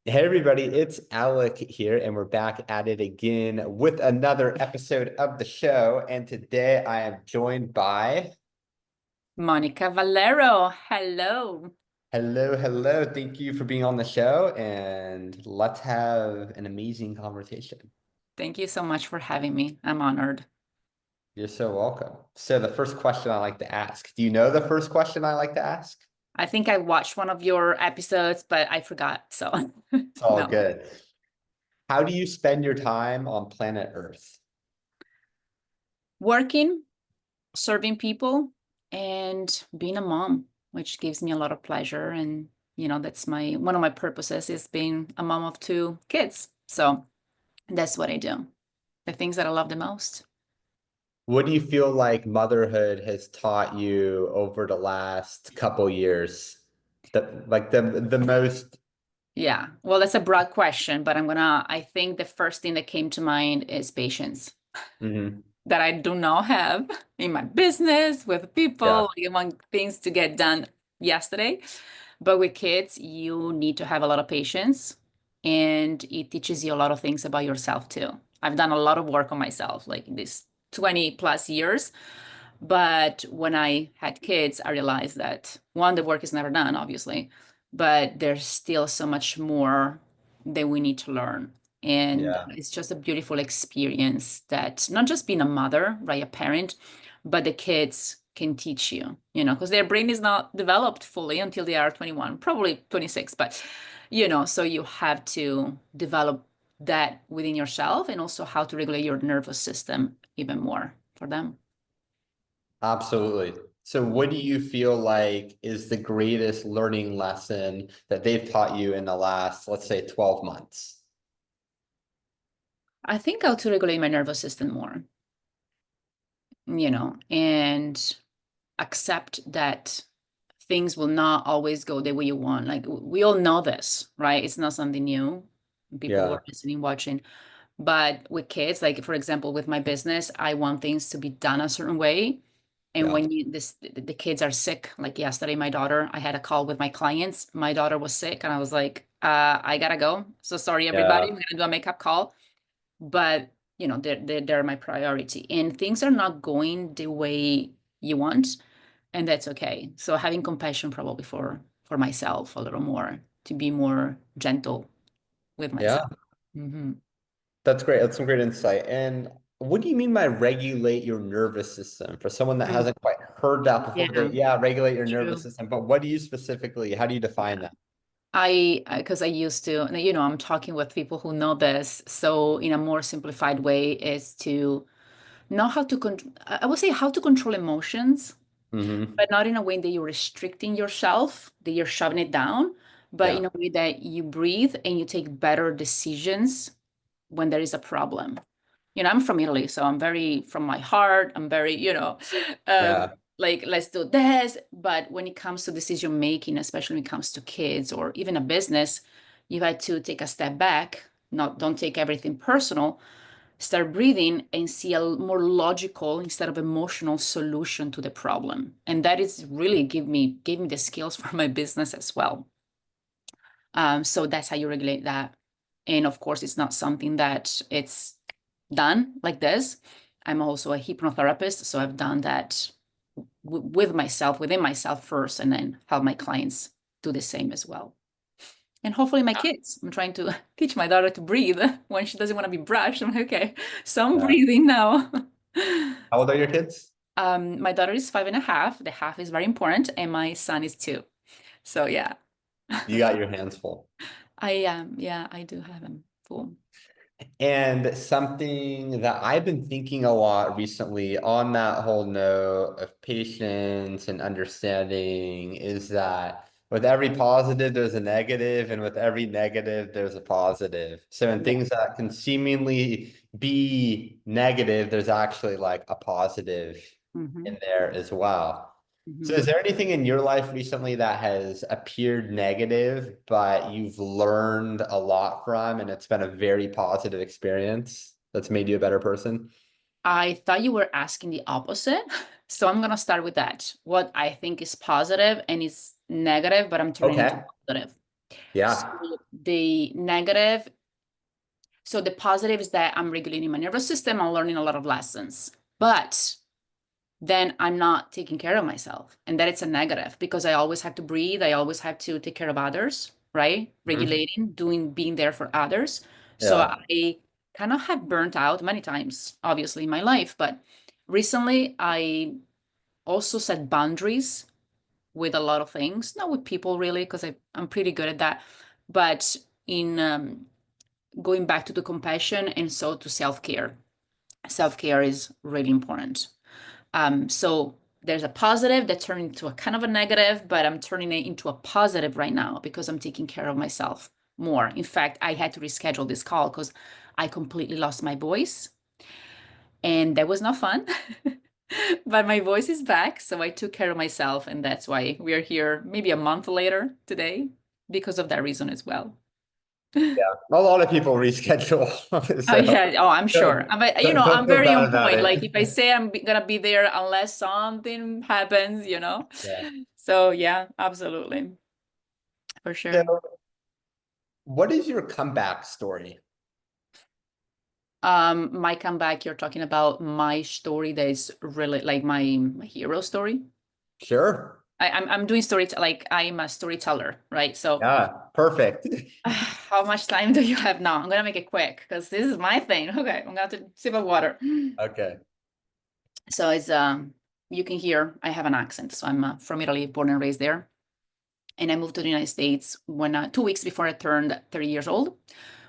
Hey everybody, it's Alec here, and we're back at it again with another episode of the show. And today I am joined by Monica Vallero. Hello. hello. Thank you for being on the show, and let's have an amazing conversation. Thank you so much for having me. I'm honored. You're so welcome. So the first question I like to ask, do you know the first question I like to ask? I think I watched one of your episodes, but I forgot. So, It's all no. good. How do you spend your time on planet Earth? Working, serving people, and being a mom, which gives me a lot of pleasure. And, that's my one of my purposes is being a mom of two kids. So that's what I do. The things that I love the most. What do you feel like motherhood has taught you over the last couple years? The most. Yeah. Well, that's a broad question, but I think the first thing that came to mind is patience. Mhm. That I do not have in my business with Yeah, people. I want things to get done yesterday. But with kids, you need to have a lot of patience and it teaches you a lot of things about yourself too. I've done a lot of work on myself, like in these 20 plus years. But when I had kids, I realized that one, the work is never done, obviously, but there's still so much more that we need to learn. And yeah, it's just a beautiful experience that not just being a mother, right, a parent, but the kids can teach you, because their brain is not developed fully until they are 21, probably 26. But, so you have to develop that within yourself and also how to regulate your nervous system even more for them. absolutely. So what do you feel like is the greatest learning lesson that they've taught you in the last, let's say, 12 months? I think how to regulate my nervous system more, and accept that things will not always go the way you want. Like we all know this, right? It's not something new. People who Yeah, are listening, watching. But with kids, like for example, with my business, I want things to be done a certain way. And yeah, when the kids are sick, like yesterday, my daughter, I had a call with my clients. My daughter was sick, and I was like, I gotta go. So sorry, everybody. yeah. I'm gonna do a makeup call, but they're my priority and things are not going the way you want, and that's okay. So having compassion probably for myself a little more, to be more gentle with Yeah. myself. Hmm. That's great. That's some great insight. And what do you mean by regulate your nervous system? For someone that hasn't quite heard that before, Yeah, that, yeah, regulate your nervous true. system. But what do you specifically, how do you define that? Because I used to, I'm talking with people who know this. So in a more simplified way is to know how to I would say how to control emotions, Hmm. but not in a way that you're restricting yourself, that you're shoving it down, but in Yeah. a way that you breathe and you take better decisions when there is a problem. I'm from Italy, so I'm very from my heart. I'm very, Yeah. like let's do this. But when it comes to decision making, especially when it comes to kids or even a business, you had to take a step back, not don't take everything personal, start breathing and see a more logical instead of emotional solution to the problem. And that is really gave me the skills for my business as well. So that's how you regulate that. And of course, it's not something that it's done like this. I'm also a hypnotherapist, so I've done that with myself, within myself first, and then help my clients do the same as well. And hopefully my kids. I'm trying to teach my daughter to breathe when she doesn't want to be brushed. I'm like, okay, so I'm Yeah. breathing now. How old are your kids? My daughter is 5.5. The half is very important, and my son is 2. So yeah, You got your hands full. I am. Yeah, I do have him full. And something that I've been thinking a lot recently on that whole note of patience and understanding is that with every positive, there's a negative, and with every negative, there's a positive. So in Yeah. things that can seemingly be negative, there's actually like a positive Hmm. in there as well. So Hmm. is there anything in your life recently that has appeared negative, but you've learned a lot from, and it's been a very positive experience that's made you a better person? I thought you were asking the opposite. So I'm gonna start with that. What I think is positive and is negative, but I'm turning into Okay. positive. So Yeah. the negative, so the positive is that I'm regulating my nervous system, I'm learning a lot of lessons, but then I'm not taking care of myself. And that it's a negative because I always have to breathe. I always have to take care of others, right? Mhm. Regulating, being there for others. So Yeah. I kind of have burnt out many times, obviously, in my life. But recently, I also set boundaries with a lot of things, not with people really, because I'm pretty good at that. But in going back to the compassion and so to self care. Self care is really important. So there's a positive that turned into a kind of a negative, but I'm turning it into a positive right now because I'm taking care of myself more. In fact, I had to reschedule this call because I completely lost my voice and that was not fun. But my voice is back, so I took care of myself, and that's why we are here maybe a month later today because of that reason as well. Yeah. A lot of people reschedule. Oh So yeah, oh I'm sure. But don't I'm feel very bad on about point. it. Like if I say gonna be there unless something happens. Yeah. So yeah, absolutely. For sure. So what is your comeback story? My comeback, you're talking about my story that is really like my hero story. Sure. I'm doing story like I'm a storyteller, right? So Yeah. Perfect. how much time do you have now? I'm gonna make it quick because this is my thing. Okay, I'm gonna have to sip of water. Okay. So it's you can hear I have an accent. So I'm from Italy, born and raised there. And I moved to the United States when 2 weeks before I turned 30 years old,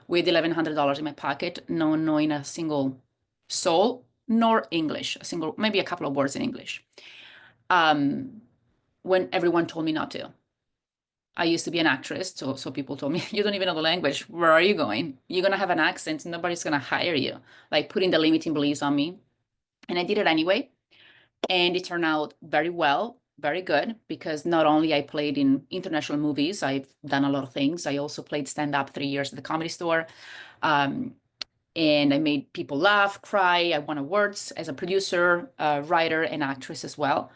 with $1,100 in my pocket, no knowing a single soul nor English, a single maybe a couple of words in English. Um, when everyone told me not to. I used to be an actress, so people told me, you don't even know the language. Where are you going? You're gonna have an accent, nobody's gonna hire you. Like putting the limiting beliefs on me. And I did it anyway. And it turned out very well, very good, because not only I played in international movies, I've done a lot of things. I also played stand-up 3 years at the Comedy Store. Um, and I made people laugh, cry. I won awards as a producer, writer, and actress as well.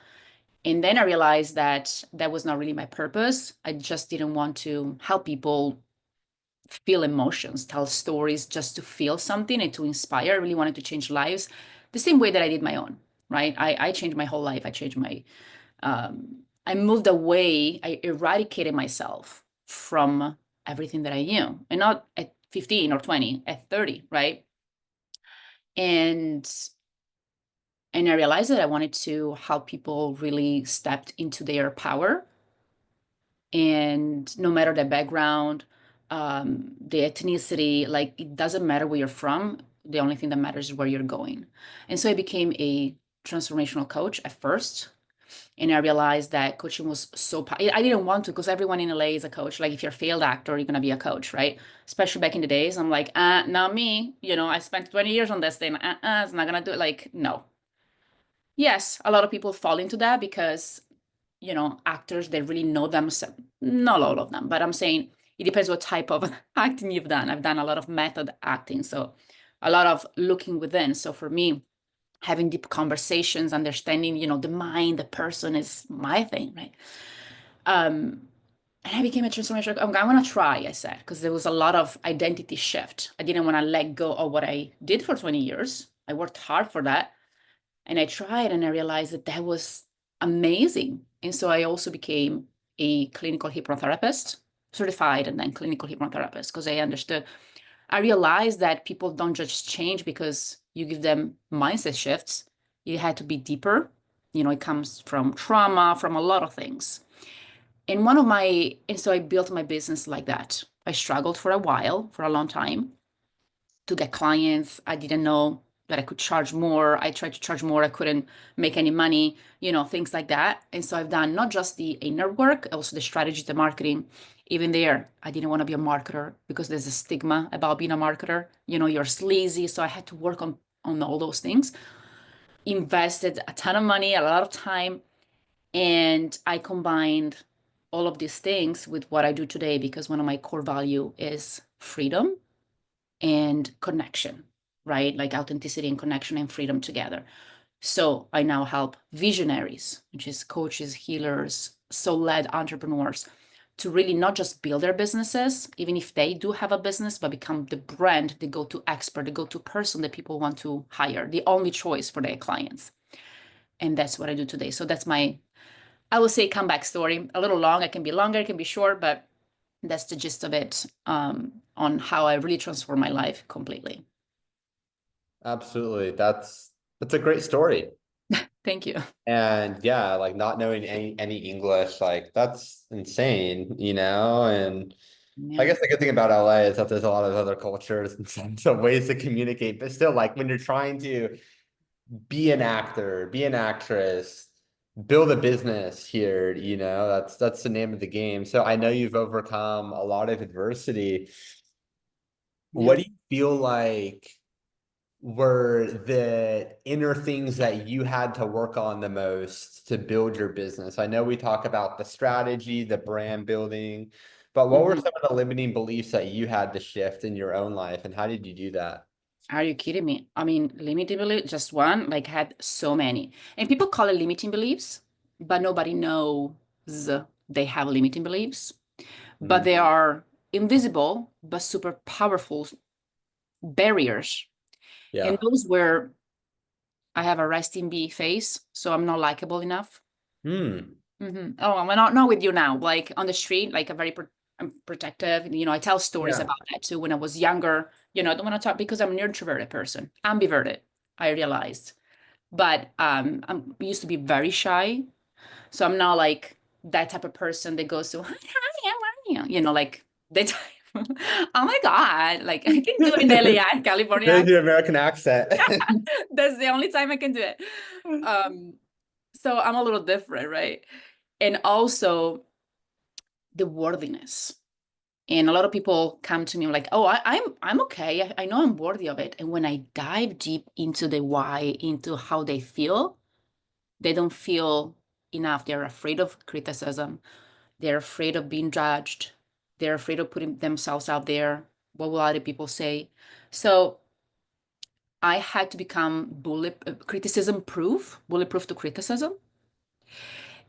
And then I realized that that was not really my purpose. I just didn't want to help people feel emotions, tell stories just to feel something and to inspire. I really wanted to change lives the same way that I did my own, right? I changed my whole life. I moved away, I eradicated myself from everything that I knew, and not at 15 or 20, at 30, right? And and I realized that I wanted to help people really step into their power, and no matter the background, the ethnicity, like it doesn't matter where you're from. The only thing that matters is where you're going. And so I became a transformational coach at first. And I realized that coaching was I didn't want to because everyone in LA is a coach. Like if you're a failed actor, you're gonna be a coach, right? Especially back in the days. I'm like, not me. I spent 20 years on this thing. It's not gonna do it. Like, no. Yes, a lot of people fall into that because actors, they really know themselves. Not all of them, but I'm saying it depends what type of acting you've done. I've done a lot of method acting, so a lot of looking within. So for me, having deep conversations, understanding, the mind, the person is my thing, right? And I became a transformation. I want to try, I said, because there was a lot of identity shift. I didn't want to let go of what I did for 20 years. I worked hard for that. And I tried and I realized that that was amazing. And so I also became a clinical hypnotherapist, certified and then clinical hypnotherapist, because I understood. I realized that people don't just change because you give them mindset shifts. It had to be deeper. It comes from trauma, from a lot of things. And so I built my business like that. I struggled for a while, for a long time, to get clients. I didn't know that I could charge more. I tried to charge more. I couldn't make any money, things like that. And so I've done not just the inner work, also the strategy, the marketing. Even there, I didn't want to be a marketer because there's a stigma about being a marketer. You're sleazy. So I had to work on all those things. Invested a ton of money, a lot of time, and I combined all of these things with what I do today because one of my core value is freedom and connection, right? Like authenticity and connection and freedom together. So I now help visionaries, which is coaches, healers, soul-led entrepreneurs, to really not just build their businesses, even if they do have a business, but become the brand, the go-to expert, the go-to person that people want to hire, the only choice for their clients. And that's what I do today. So that's my, I will say, comeback story. A little long, it can be longer, it can be short, but that's the gist of it, on how I really transformed my life completely. Absolutely. That's a great story. Thank you. And yeah, like not knowing any English, like that's insane, And I Yeah. guess the good thing about LA is that there's a lot of other cultures and some ways to communicate, but still, like when you're trying to be an actor, be an actress, build a business here, that's the name of the game. So I know you've overcome a lot of adversity. Yeah. What do you feel like were the inner things that you had to work on the most to build your business? I know we talk about the strategy, the brand building, but what were Mhm. some of the limiting beliefs that you had to shift in your own life, and how did you do that? Are you kidding me? I mean, limiting belief, just one, like had so many. And people call it limiting beliefs, but nobody knows they have limiting beliefs. But Mm, they are invisible, but super powerful barriers. And yeah. those were, I have a resting bee face, so I'm not likable enough. Oh, I'm not with you now. Like on the street, like a very I'm protective. I tell stories Yeah. about that too. When I was younger, I don't want to talk because I'm an introverted person, ambiverted. I realized, but I used to be very shy, so I'm not like that type of person that goes to hi, hi, how are you? Like they type. Oh my God, like I can do an LA California There's accent. your American accent. That's the only time I can do it. Um, so I'm a little different, right? And also the worthiness. And a lot of people come to me like, "Oh, I'm okay. I know I'm worthy of it." And when I dive deep into the why, into how they feel, they don't feel enough. They're afraid of criticism. They're afraid of being judged. They're afraid of putting themselves out there. What will other people say? So I had to become criticism proof, bulletproof to criticism,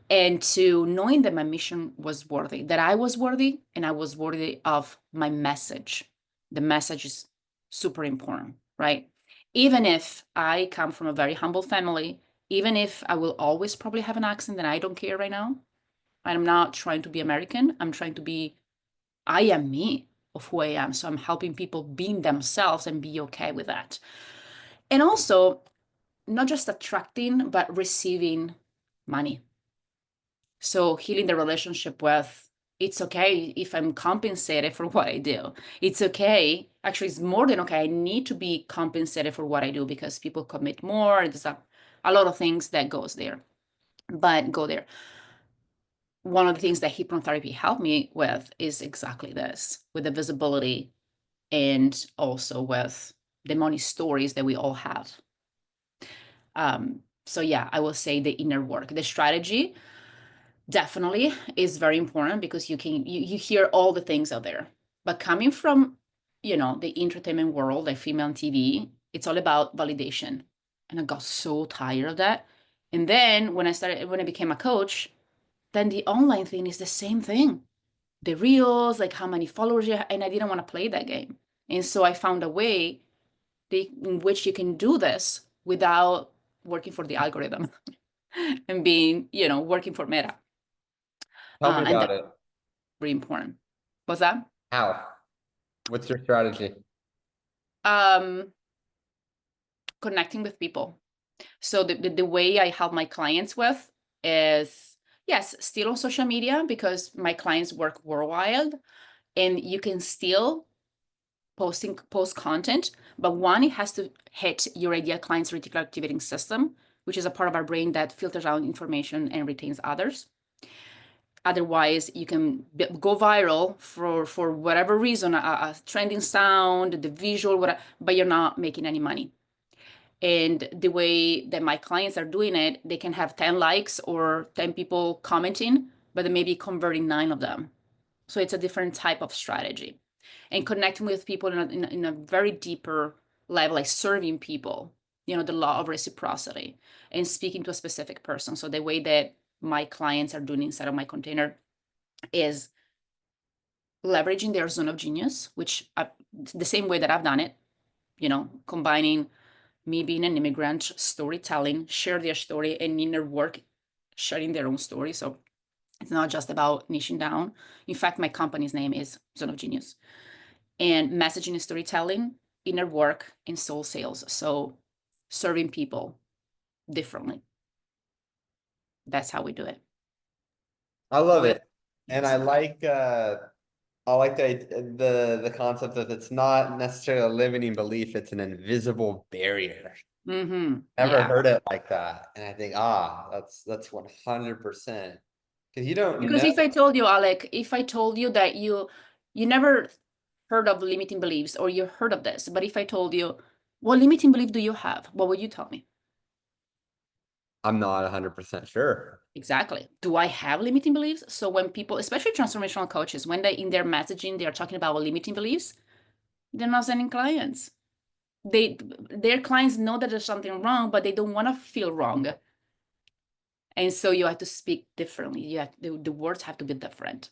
and to knowing that my mission was worthy, that I was worthy and I was worthy of my message. The message is super important, right? Even if I come from a very humble family, even if I will always probably have an accent and I don't care right now, I'm not trying to be American. I'm trying to be, I am me of who I am. So I'm helping people being themselves and be okay with that. And also, not just attracting, but receiving money. So healing the relationship with, it's okay if I'm compensated for what I do. It's okay. Actually, it's more than okay. I need to be compensated for what I do because people commit more. There's a lot of things that goes there, but go there. One of the things that hypnotherapy helped me with is exactly this, with the visibility and also with the money stories that we all have. So yeah, I will say the inner work, the strategy definitely is very important because you hear all the things out there. But coming from, the entertainment world, like female on TV, it's all about validation. And I got so tired of that. And then when I became a coach, then the online thing is the same thing. The reels, like how many followers you have, and I didn't want to play that game. And so I found a way in which you can do this without working for the algorithm and being, working for Meta. Tell me And about that's it. really important. What's that? How? What's your strategy? Um, Connecting with people. So the way I help my clients with is, yes, still on social media because my clients work worldwide and you can still post content, but one, it has to hit your ideal client's reticular activating system, which is a part of our brain that filters out information and retains others. Otherwise, you can go viral for whatever reason, a trending sound, the visual, whatever, but you're not making any money. And the way that my clients are doing it, they can have 10 likes or 10 people commenting, but they may be converting 9 of them. So it's a different type of strategy. And connecting with people in a very deeper level, like serving people, the law of reciprocity and speaking to a specific person. So the way that my clients are doing inside of my container is leveraging their zone of genius, which the same way that I've done it, combining me being an immigrant, storytelling, share their story, and inner work, sharing their own story. So it's not just about niching down. In fact, my company's name is Zone of Genius. And messaging and storytelling, inner work, and soul sales. So serving people differently. That's how we do it. I love With it. And yes. I like the concept that it's not necessarily a limiting belief, it's an invisible barrier. Mm-hmm. Never Yeah. heard it like that. And I think, that's 100%. Because you don't Because know. if I told you, Alec, if I told you that you never heard of limiting beliefs or you heard of this, but if I told you, what limiting belief do you have? What would you tell me? I'm not 100% sure. Exactly. Do I have limiting beliefs? So when people, especially transformational coaches, when they in their messaging, they're talking about limiting beliefs, they're not sending clients. Their clients know that there's something wrong, but they don't want to feel wrong. And so you have to speak differently. The words have to be different.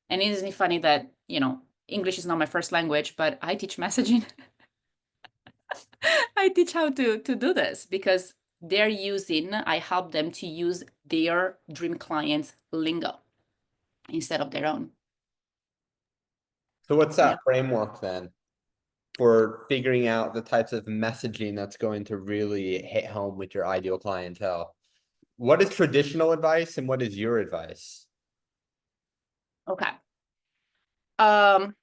And isn't it funny that, English is not my first language, but I teach messaging. I teach how to do this because I help them to use their dream clients' lingo instead of their own. So what's Yeah. that framework then for figuring out the types of messaging that's going to really hit home with your ideal clientele? What is traditional advice and what is your advice? Okay. Um,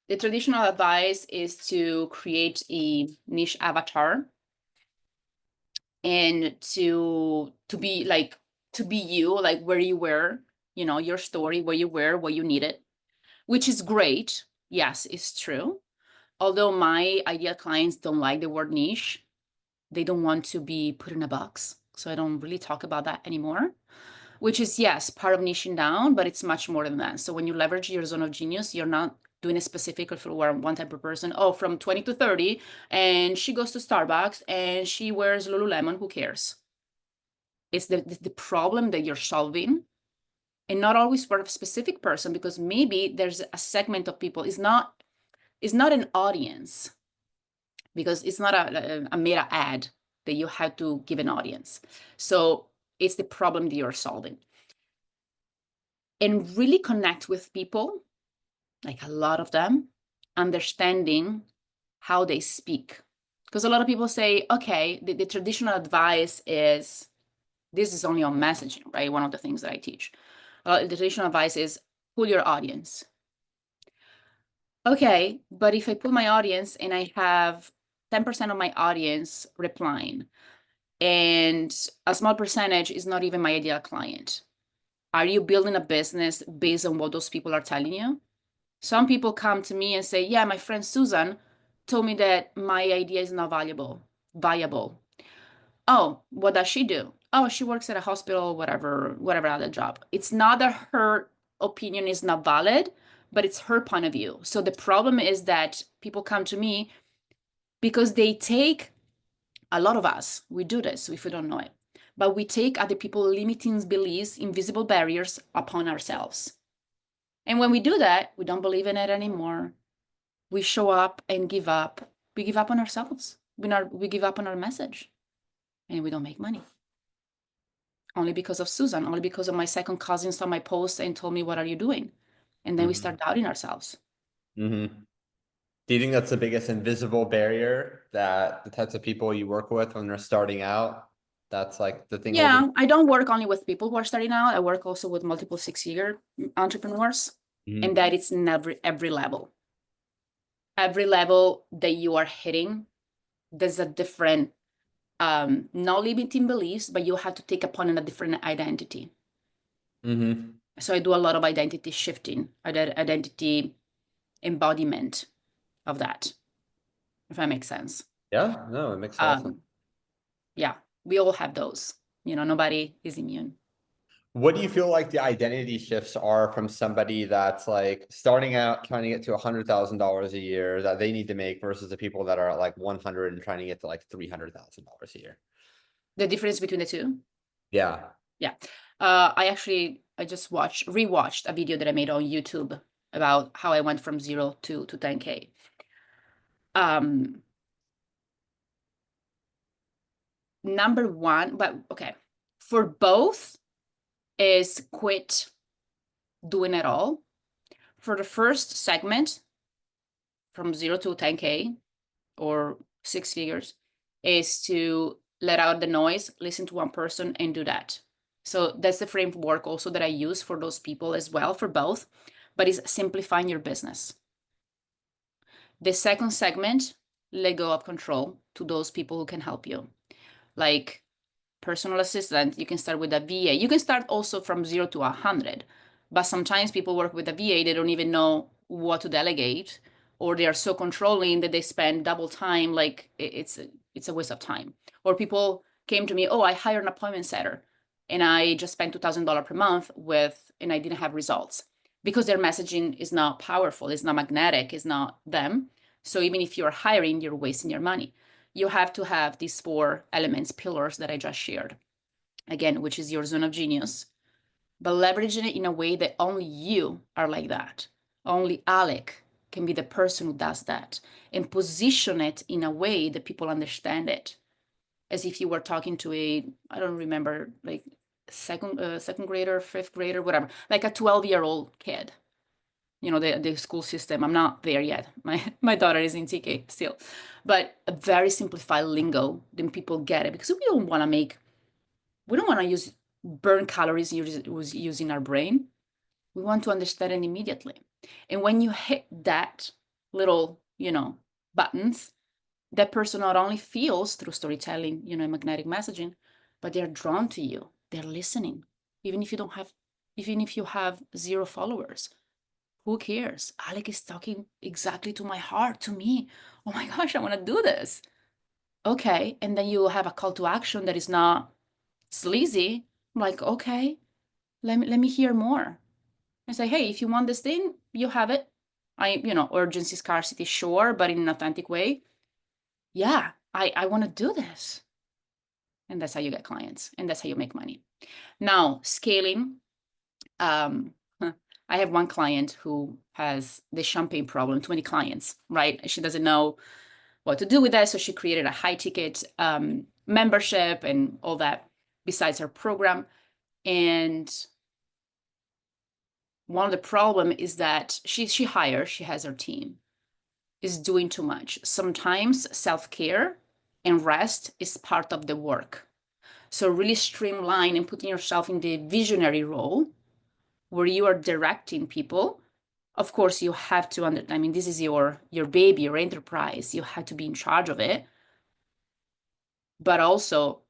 the traditional advice is to create a niche avatar and to be like to be you, like where you were, your story, where you were, what you needed, which is great. Yes, it's true. Although my ideal clients don't like the word niche, they don't want to be put in a box. So I don't really talk about that anymore, which is, yes, part of niching down, but it's much more than that. So when you leverage your zone of genius, you're not doing it specifically for one type of person. Oh, from 20 to 30, and she goes to Starbucks and she wears Lululemon, who cares? It's the problem that you're solving and not always for a specific person, because maybe there's a segment of people, is not an audience, because it's not a meta ad that you have to give an audience. So it's the problem that you're solving. And really connect with people, like a lot of them, understanding how they speak. Because a lot of people say, okay, the traditional advice is, this is only on messaging, right? One of the things that I teach. The traditional advice is pull your audience. Okay, but if I pull my audience and I have 10% of my audience replying, and a small percentage is not even my ideal client, are you building a business based on what those people are telling you? Some people come to me and say, yeah, my friend Susan told me that my idea is not viable. Oh, what does she do? Oh, she works at a hospital, whatever other job. It's not that her opinion is not valid, but it's her point of view. So the problem is that people come to me because they take, a lot of us, we do this if we don't know it, but we take other people's limiting beliefs, invisible barriers upon ourselves. And when we do that, we don't believe in it anymore. We show up and give up. We give up on ourselves. We give up on our message, and we don't make money. Only because of Susan, only because of my second cousin saw my post and told me, what are you doing? And then we Mm-hmm. start doubting ourselves. Mm-hmm. Do you think that's the biggest invisible barrier that the types of people you work with when they're starting out? That's like the thing holding. Yeah, I don't work only with people who are starting out. I work also with multiple 6-year entrepreneurs, and Mhm. that it's in every level. Every level that you are hitting, there's a different, not limiting beliefs, but you have to take upon a different identity. Mm-hmm. So I do a lot of identity shifting, identity embodiment of that, if that makes sense. Yeah, no, it makes a lot of sense. Um, yeah, we all have those. Nobody is immune. What do you feel like the identity shifts are from somebody that's like starting out trying to get to $100,000 a year that they need to make versus the people that are at like 100 and trying to get to like $300,000 a year? The difference between the two. Yeah. Yeah. I just rewatched a video that I made on YouTube about how I went from 0 to 10K. Um, Number one, but okay, for both is quit doing it all. For the first segment, from 0 to 10K or 6 figures, is to let out the noise, listen to one person, and do that. So that's the framework also that I use for those people as well, for both, but it's simplifying your business. The second segment, let go of control to those people who can help you. Like personal assistant, you can start with a VA. You can start also from 0 to 100, but sometimes people work with a VA, they don't even know what to delegate, or they are so controlling that they spend double time, like it's a waste of time. Or people came to me, oh, I hired an appointment setter and I just spent $2,000 per month and I didn't have results because their messaging is not powerful, it's not magnetic, it's not them. So even if you're hiring, you're wasting your money. You have to have these 4 elements, pillars that I just shared, again, which is your zone of genius, but leveraging it in a way that only you are like that. Only Alec can be the person who does that, and position it in a way that people understand it, as if you were talking to I don't remember, like second grader, fifth grader, whatever, like a 12-year-old kid. The school system, I'm not there yet. My daughter is in TK still, but a very simplified lingo, then people get it, because we don't want to use burn calories using our brain. We want to understand it immediately. And when you hit that little, buttons, that person not only feels through storytelling, magnetic messaging, but they're drawn to you. They're listening. Even if you have 0 followers, who cares? Alec is talking exactly to my heart, to me. Oh my gosh, I want to do this. Okay. And then you have a call to action that is not sleazy. I'm like, okay, let me hear more. I say, hey, if you want this thing, you have it. Urgency, scarcity, sure, but in an authentic way. Yeah, I want to do this. And that's how you get clients, and that's how you make money. Now, scaling. Um, I have one client who has the champagne problem, 20 clients, right? She doesn't know what to do with that. So she created a high ticket membership and all that besides her program. And one of the problem is that she has her team, is doing too much. Sometimes self-care and rest is part of the work. So really streamline and putting yourself in the visionary role where you are directing people. Of course, you have to this is your baby, your enterprise. You have to be in charge of it, but also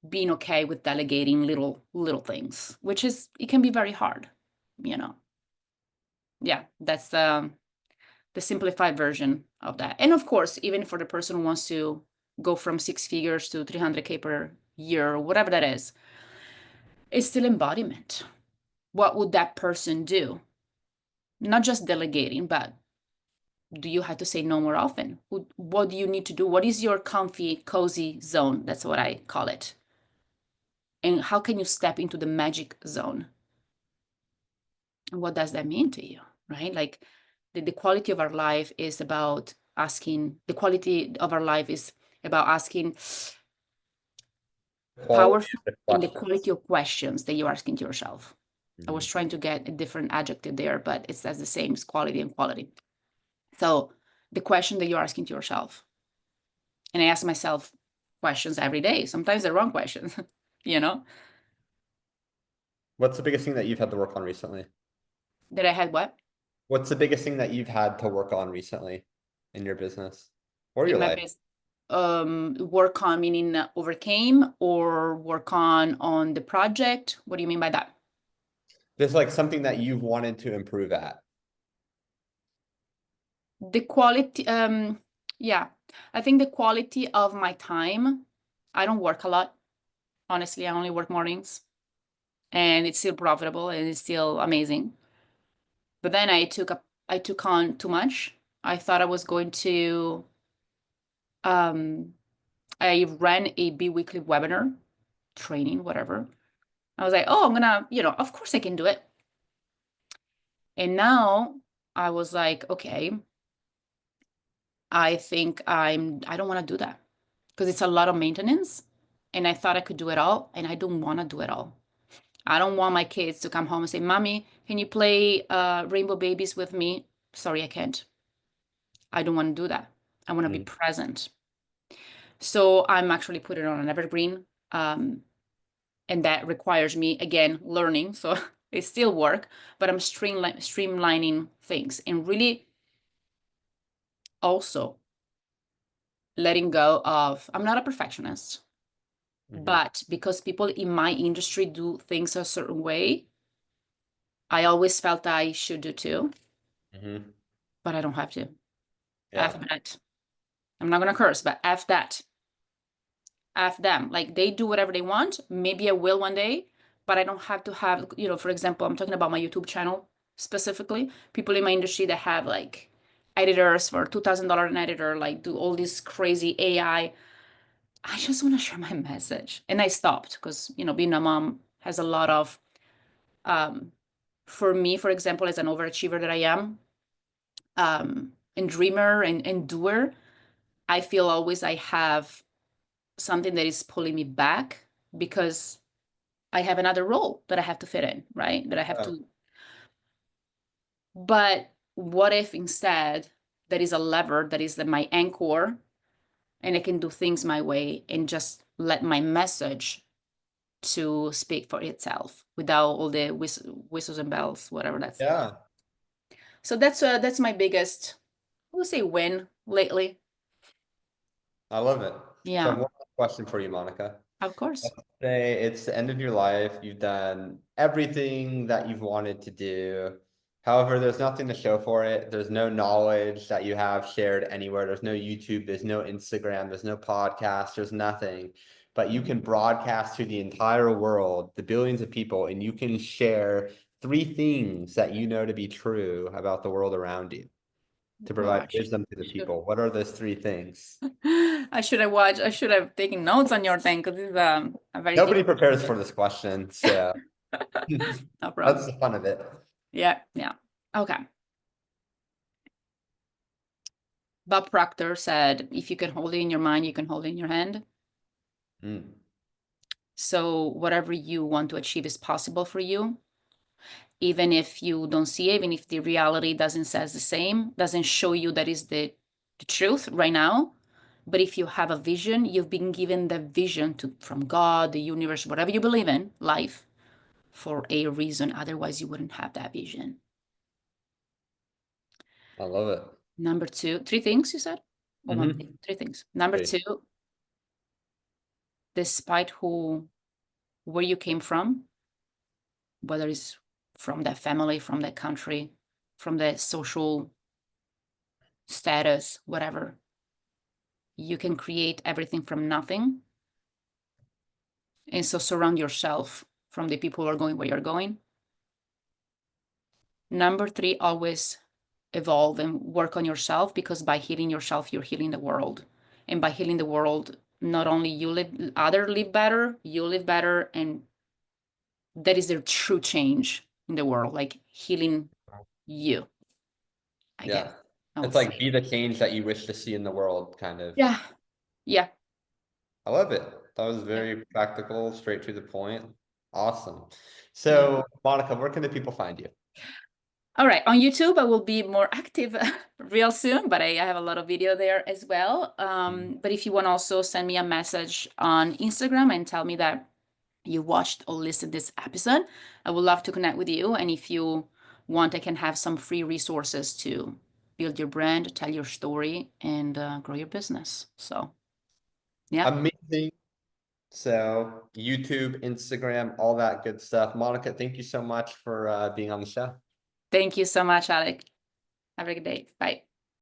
being okay with delegating little things, which it can be very hard, you know. Yeah, that's the simplified version of that. And of course, even for the person who wants to go from 6 figures to 300K per year or whatever that is, it's still embodiment. What would that person do? Not just delegating, but do you have to say no more often? What do you need to do? What is your comfy, cozy zone? That's what I call it. And how can you step into the magic zone? And what does that mean to you, right? Like the quality of our life is about asking, the quality of our life is about asking Quality powerful of the in the question. quality of questions that you're asking to yourself. I was Mhm. trying to get a different adjective there, but it's as the same as quality and quality. So the question that you're asking to yourself, and I ask myself questions every day. Sometimes they're wrong questions, you know, What's the biggest thing that you've had to work on recently? that I had what What's the biggest thing that you've had to work on recently in your business or in your my life? business. Work on meaning overcame or work on the project. What do you mean by that? There's like something that you've wanted to improve at. The quality, yeah, I think the quality of my time. I don't work a lot. Honestly, I only work mornings and it's still profitable and it's still amazing. But then I took on too much. I thought I was going to um I ran a bi-weekly webinar training, whatever. I was like, oh, I'm gonna, of course I can do it. And now I was like, okay, I don't want to do that because it's a lot of maintenance. And I thought I could do it all, and I don't want to do it all. I don't want my kids to come home and say, Mommy, can you play Rainbow Babies with me? Sorry, I can't. I don't want to do that. I want to be Mm, present. So I'm actually putting it on an evergreen. Um, and that requires me, again, learning. So it's still work, but I'm streamlining things and really also letting go of, I'm not a perfectionist, mhm, but because people in my industry do things a certain way, I always felt I should do too, mhm. but I don't have to. Yeah. F that. I'm not gonna curse, but F that. F them. Like they do whatever they want. Maybe I will one day, but I don't have to have, for example, I'm talking about my YouTube channel specifically. People in my industry that have like editors for $2,000 an editor, like do all this crazy AI. I just want to share my message. And I stopped because, being a mom has a lot of, um, for me, for example, as an overachiever that I am, and dreamer and doer, I feel always I have something that is pulling me back because I have another role that I have to fit in, right? That I have Yeah. to. But what if instead that is a lever that is my anchor and I can do things my way and just let my message to speak for itself without all the whistles and bells, whatever that's. Yeah. So that's my biggest, I would say, win lately. I love it. So I Yeah, have one more question for you, Monica. of course. Let's say it's the end of your life. You've done everything that you've wanted to do. However, there's nothing to show for it. There's no knowledge that you have shared anywhere. There's no YouTube, there's no Instagram, there's no podcast, there's nothing. But you can broadcast to the entire world, the billions of people, and you can share three things that you know to be true about the world around you to provide Gosh, wisdom to the should people. What are those three things? I should have taken notes on your thing because it's a very deep Nobody prepares for this question, so no that's problem. the fun of it. Yeah, yeah. Okay. Bob Proctor said, if you can hold it in your mind, you can hold it in your hand. Mm, So whatever you want to achieve is possible for you, even if you don't see it, even if the reality doesn't says the same, doesn't show you that is the truth right now. But if you have a vision, you've been given the vision from God, the universe, whatever you believe in, life, for a reason. Otherwise, you wouldn't have that vision. I love it. Number two, three things you said? Or one thing? Mm-hmm. Three things. Number Great. two, despite where you came from, whether it's from that family, from that country, from the social status, whatever, you can create everything from nothing. And so surround yourself from the people who are going where you're going. Number three, always evolve and work on yourself because by healing yourself, you're healing the world. And by healing the world, not only live better, you live better, and that is the true change in the world, like healing you, I guess Yeah. I would It's like say. be the change that you wish to see in the world, kind of. Yeah, yeah, I love it. That was yeah, very practical, straight to the point. Awesome. yeah. So, Monica, where can the people find you? All right, on YouTube, I will be more active real soon, but I have a lot of video there as well. Mm. But if you want to also send me a message on Instagram and tell me that you watched or listened this episode, I would love to connect with you. And if you want, I can have some free resources to build your brand, tell your story, and grow your business. So, yeah. Amazing. So, YouTube, Instagram, all that good stuff. Monica, thank you so much for being on the show. Thank you so much, Alec. Have a good day. Bye.